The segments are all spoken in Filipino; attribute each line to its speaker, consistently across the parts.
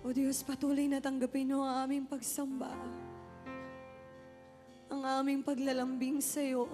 Speaker 1: O Diyos, patuloy na tanggapin mo ang aming pagsamba, ang aming paglalambing sa iyo.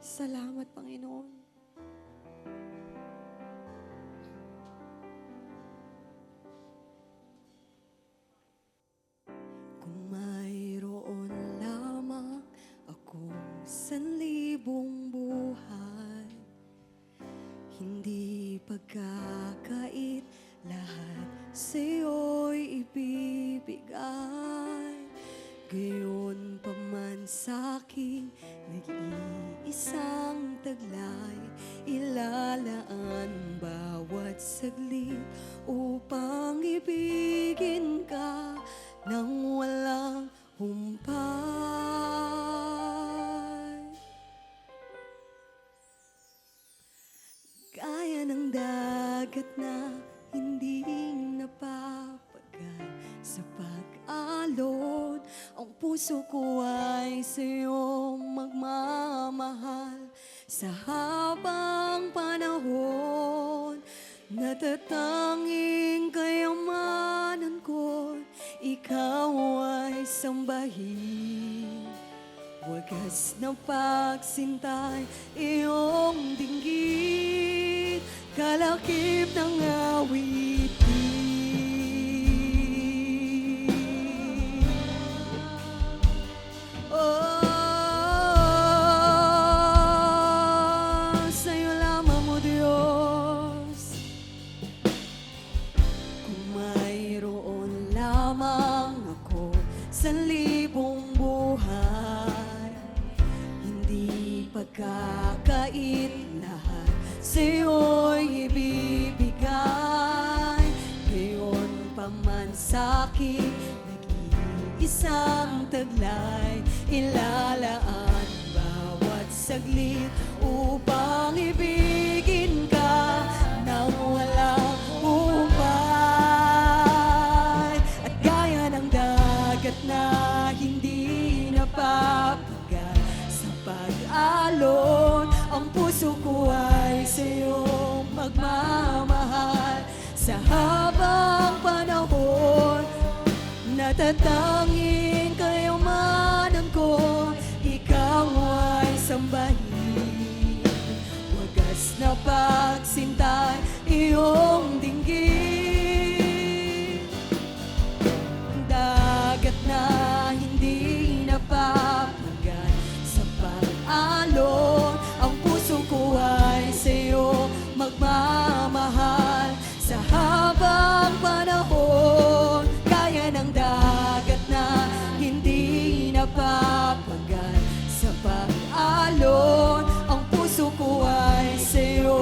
Speaker 1: Salamat, Panginoon. Kung mayroon lamang akong 1,000 buhay, hindi pagkakait, lahat sa'yo'y ibibigay. Gayon pa man sa'king nag-iisang taglay, ilalaan bawat saglit upang ibigin ka nang walang humpay. Gaya ng dagat na hindi napapagal sa pag-alon, ang puso ko ay sa'yo magmamahal. Sa habang panahon, natatanging kayamanan ko, ikaw ay sambahin. Wagas na pagsintay, iyong dinggin, kalakip ng awitin. Oh, sa'yo lamang mo, Diyos. Kung mayroon lamang ako 1,000 buhay, hindi pagkakait, lahat sa'yo'y ibibigay. Gayon pa man sa'kin, nag-iisang taglay, ilalaan bawat saglit upang ibigin ka nang walang humpay. At gaya ng dagat na hindi napapagal sa pag-alon, ang puso ko ay sa'yo magmamahal. Sa habang panahon, natatanging kayamanan ko, ikaw ay sambahin. Wagas na pagsintay, iyong dinggin, dagat na hindi napapagal sa pag-alon, ang puso ko ay sa'yo magmamahal. Sa habang panahon, kaya ng dagat na hindi napapagal sa pag-alon, ang puso ko ay sa'yo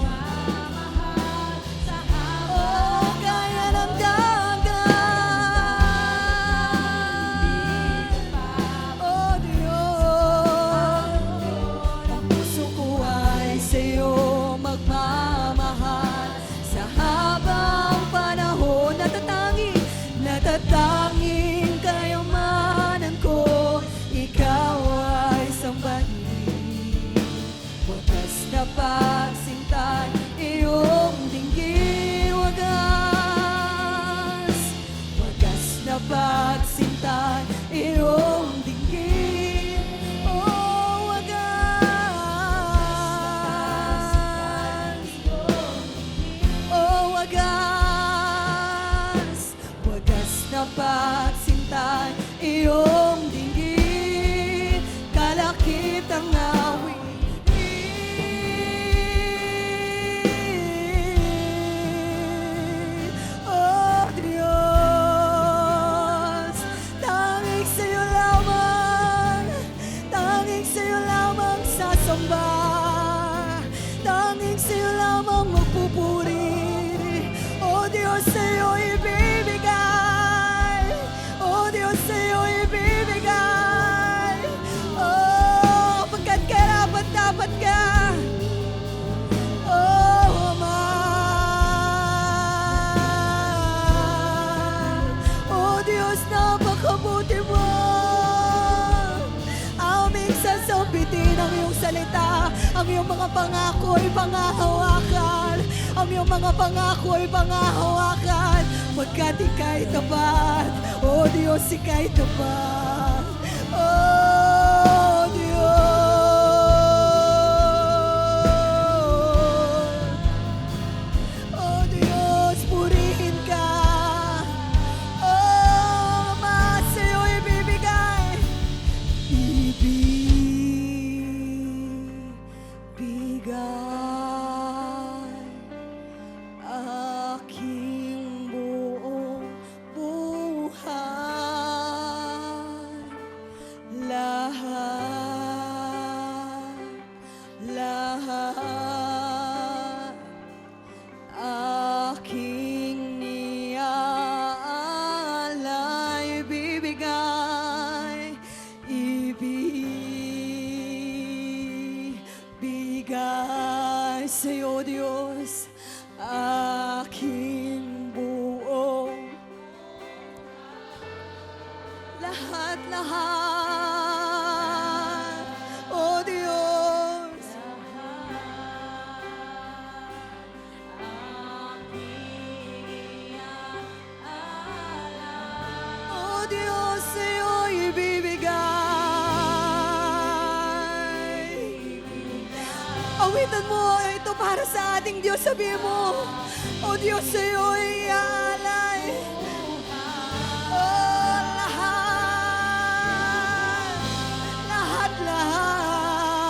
Speaker 1: magmamahal. Sa habang kaya ng dagat, oh Diyos, ang puso ko ay sa'yo magmamahal. Sa habang panahon, natatanging kayamanan ko, ikaw ay sambahin. Wagas na pagsintay, iyong dinggin, wagas na pagsintay, iyong dinggin, oh wagas, oh wagas, wagas na pagsintay, iyong dinggin, kalakip ng awitin. Oh Diyos, tanging sa'yo lamang, tanging sa'yo lamang sasamba, tanging sa'yo lamang magpupuri. Oh Diyos, sa'yo ibibigay, oh Diyos, sa'yo ibibigay. Oh, pagkat karapat-dapat ka, oh Ama. Oh Diyos, napakabuti mo. Aming sasambitin ang iyong salita, ang iyong mga pangako ay pangahawakan. ang iyong mga pangako ay pangahawakan, pagkat ika'y tapat. O Diyos, ika'y tapat. O Diyos. O Diyos, purihin ka. O Ama, sa'yo ibibigay. Ibibigay aking buong buhay, lahat, lahat aking niaalay, ibibigay, ibibigay sa'yo, Diyos, aking buong lahat, o Diyos. O Diyos, sa'yo ibibigay. Awitan mo ito para sa ating Diyos. Sabihin mo, o Diyos, sa'yo iaalay. O lahat, lahat, lahat.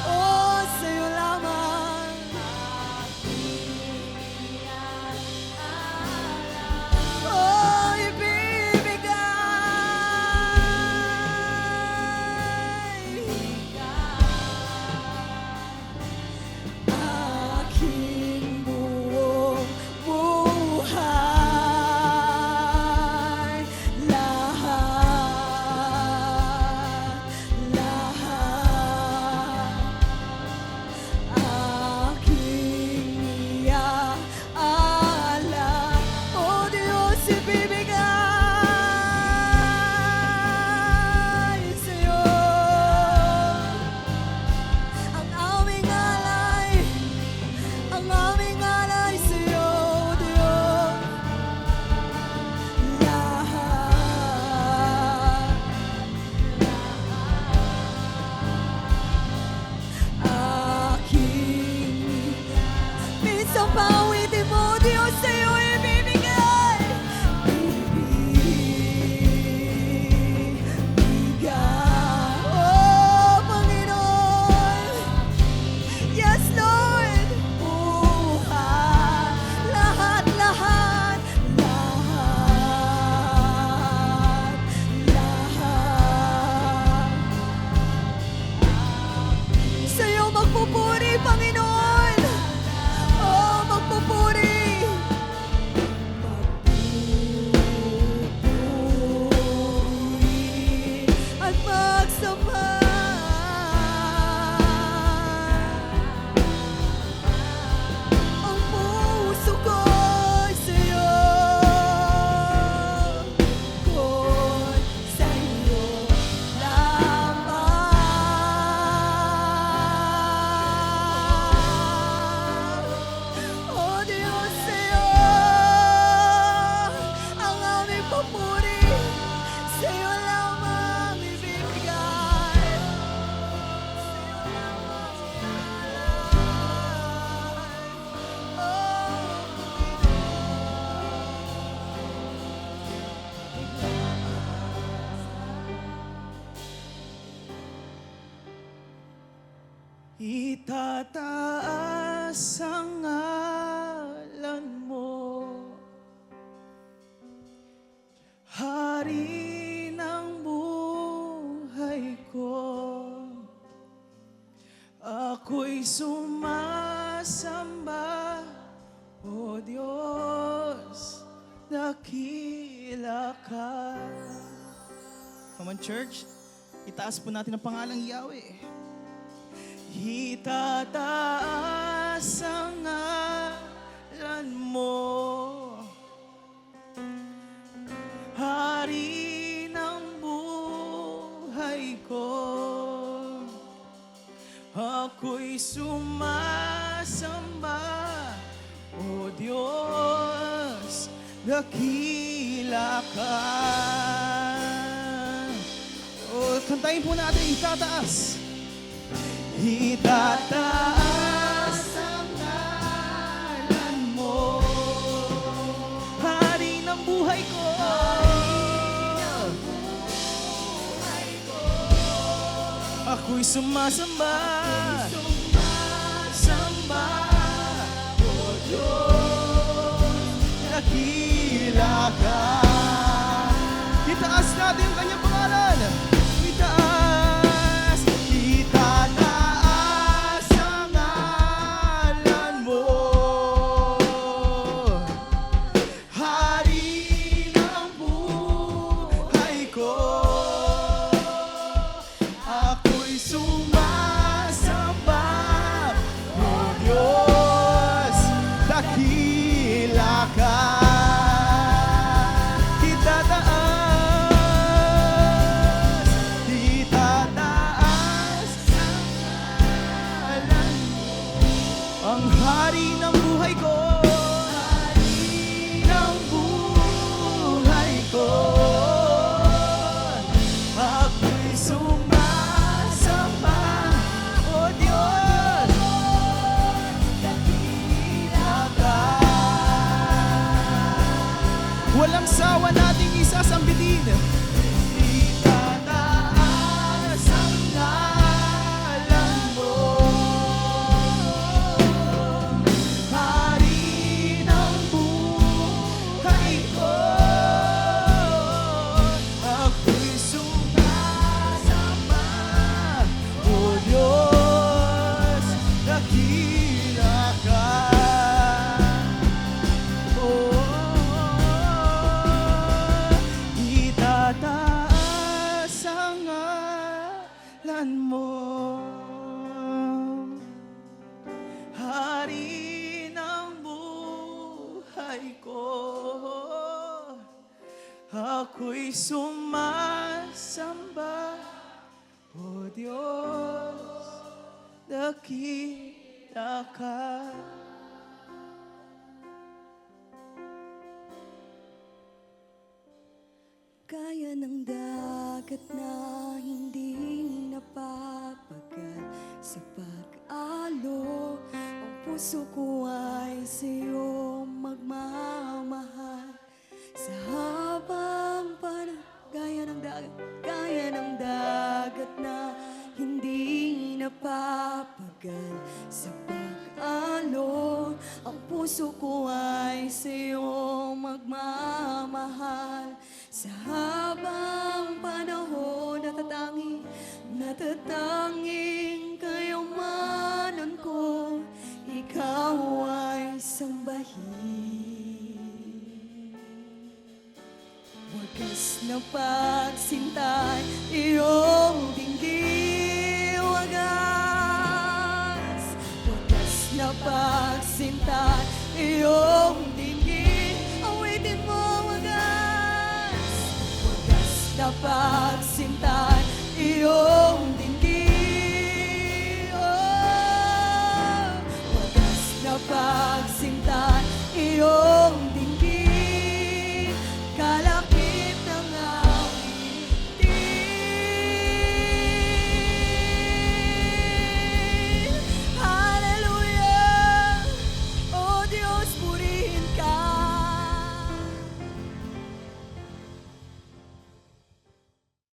Speaker 1: O sa'yo lamang. O ibibigay aking buong buhay, lahat, lahat aking iaalay. O Diyos, ibibigay sa'yo ang aming alay, ang aming alay sa'yo, O Diyos. Lahat, aking minsan pa awitin mo, O Diyos, sa'yo ibibigay. Ibibigay, oh Panginoon. Yes, Lord. Buhay, lahat, lahat, lahat, lahat. Sa'yo magpupuri, Panginoon. Oh, magpupuri. Magpupuri at magsama ang puso ko'y sa'yo, ko'y sa'yo lamang. O Diyos, sa'yo ang aming papuri, sa'yo lamang ibibigay, sa'yo lamang iaalay. Itataas ang ngalan mo, Hari ng buhay ko. Ako'y sumasamba, O Diyos, dakila ka.
Speaker 2: Come on, church. Itaas po natin ang pangalang Yahweh.
Speaker 1: Itataas ang ngalan mo, Hari ng buhay ko. Ako'y sumasamba,
Speaker 2: Diyos, dakila ka. O, kantayin po natin, itataas. Itataas ang ngalan mo, Hari ng buhay ko. Ako'y sumasamba, samba, O Diyos, dakila ka. Itaas natin ang kanyang pangalan. Itaas, itataas ang ngalan mo, Hari ng buhay ko. Ako'y sumasamba, O Diyos, dakila ka. Itataas ang hari ng buhay ko, hari ng buhay ko. Ako'y sumasamba, O Diyos, dakila ka. Walang sawa nating isasambitin. Itataas ang ngalan mo, Hari ng buhay ko. Ako'y sumasamba, O Diyos, dakila ka. Itataas ang ngalan mo, Hari ng buhay ko. Ako'y sumasamba, O Diyos, dakila ka.
Speaker 1: Kaya ng dagat na hindi napapagal sa pag-alo. Ang puso ko ay sa'yo magmamahal sa habang panahon. Kaya ng dagat na hindi napapagal sa pag-alo. Ang puso ko ay sa'yo magmamahal sa habang panahon. Natatanging kayamanan ko, ikaw ay sambahin. Wagas na pagsintay, iyong dinggin. Wagas na pagsintay, iyong dinggin. Awitin mo wagas. Wagas na pagsintay, iyong dinggin. Wagas na pagsintay, iyong